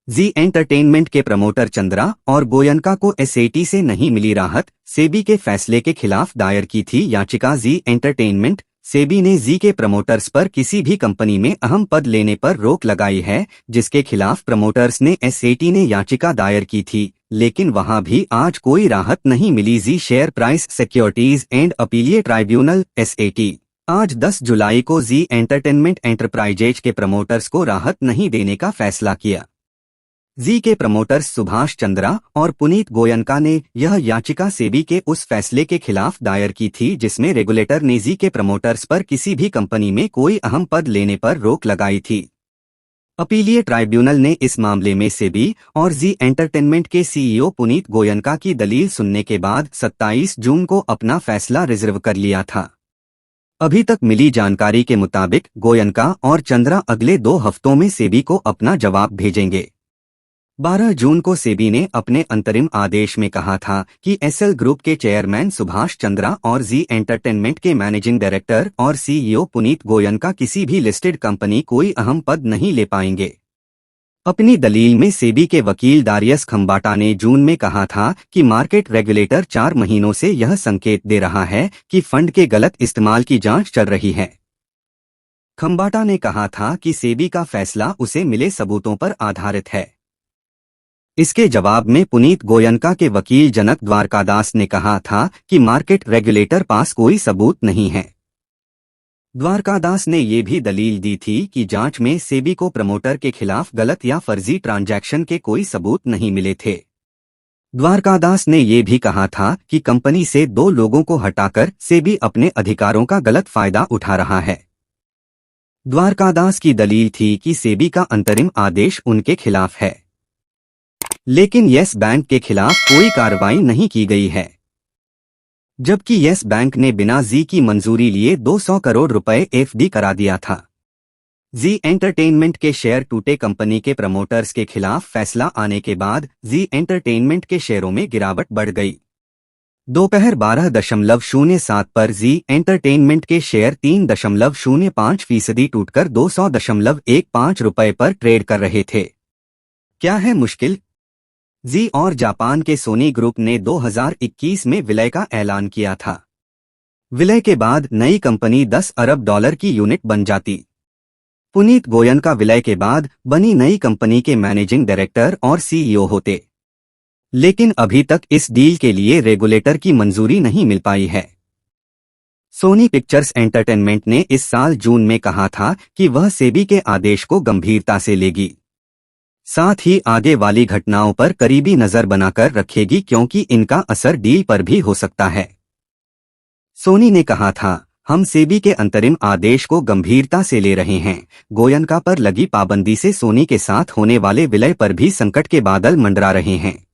जी entertainment के promoter Chandra और गोयनका को एसएटी से नहीं मिली राहत, सेबी के फैसले के खिलाफ दायर की थी याचिका। जी एंटरटेनमेंट सेबी ने जी के प्रमोटर्स पर किसी भी कंपनी में अहम पद लेने पर रोक लगाई है, जिसके खिलाफ प्रमोटर्स ने एसएटी ने याचिका दायर की थी, लेकिन वहां भी आज कोई राहत नहीं मिली। Zee share price securities and appellate tribunal SAT आज 10 जुलाई को जी एंटरटेनमेंट एंटरप्राइजेज के प्रमोटर्स को राहत नहीं देने का फैसला किया। जी के प्रमोटर्स सुभाष चंद्रा और पुनीत गोयनका ने यह याचिका सेबी के उस फैसले के खिलाफ दायर की थी जिसमें रेगुलेटर ने जी के प्रमोटर्स पर किसी भी कंपनी में कोई अहम पद लेने पर रोक लगाई थी। अपीलीट ट्राइब्यूनल ने इस मामले में सेबी और जी एंटरटेनमेंट के सीईओ पुनीत गोयनका की दलील सुनने के बाद 27 जून को अपना फैसला रिजर्व कर लिया था। अभी तक मिली जानकारी के मुताबिक गोयनका और चंद्रा अगले 2 हफ्तों में सेबी को अपना जवाब भेजेंगे। 12 जून को सेबी ने अपने अंतरिम आदेश में कहा था कि एसएल ग्रुप के चेयरमैन सुभाष चंद्रा और जी एंटरटेनमेंट के मैनेजिंग डायरेक्टर और सीईओ पुनीत गोयनका किसी भी लिस्टेड कंपनी कोई अहम पद नहीं ले पाएंगे। अपनी दलील में सेबी के वकील दारियस खम्बाटा ने जून में कहा था कि मार्केट रेगुलेटर 4 महीनों से यह संकेत दे रहा है कि फंड के गलत इस्तेमाल की जांच चल रही है। खम्बाटा ने कहा था कि सेबी का फैसला उसे मिले सबूतों पर आधारित है। इसके जवाब में पुनीत गोयनका के वकील जनक द्वारकादास ने कहा था कि मार्केट रेगुलेटर पास कोई सबूत नहीं है। द्वारकादास ने ये भी दलील दी थी कि जांच में सेबी को प्रमोटर के खिलाफ गलत या फर्जी ट्रांजैक्शन के कोई सबूत नहीं मिले थे। द्वारकादास ने ये भी कहा था कि कंपनी से 2 लोगों को हटाकर सेबी अपने अधिकारों का गलत फायदा उठा रहा है। द्वारकादास की दलील थी कि सेबी का अंतरिम आदेश उनके खिलाफ है, लेकिन येस बैंक के खिलाफ कोई कार्रवाई नहीं की गई है, जबकि येस बैंक ने बिना जी की मंजूरी लिए 200 करोड़ रुपए एफडी करा दिया था। जी एंटरटेनमेंट के शेयर टूटे। कंपनी के प्रमोटर्स के खिलाफ फैसला आने के बाद जी एंटरटेनमेंट के शेयरों में गिरावट बढ़ गई। दोपहर 12.07 पर जी एंटरटेनमेंट के शेयर 3.05% टूटकर 200.15 रुपए पर ट्रेड कर रहे थे। क्या है मुश्किल? जी और जापान के सोनी ग्रुप ने 2021 में विलय का ऐलान किया था। विलय के बाद नई कंपनी $10 अरब की यूनिट बन जाती। पुनीत गोयनका विलय के बाद बनी नई कंपनी के मैनेजिंग डायरेक्टर और सीईओ होते, लेकिन अभी तक इस डील के लिए रेगुलेटर की मंजूरी नहीं मिल पाई है। सोनी पिक्चर्स एंटरटेनमेंट ने इस साल जून में कहा था कि वह सेबी के आदेश को गंभीरता से लेगी, साथ ही आगे वाली घटनाओं पर करीबी नजर बनाकर रखेगी क्योंकि इनका असर डील पर भी हो सकता है। सोनी ने कहा था, हम सेबी के अंतरिम आदेश को गंभीरता से ले रहे हैं। गोयनका पर लगी पाबंदी से सोनी के साथ होने वाले विलय पर भी संकट के बादल मंडरा रहे हैं।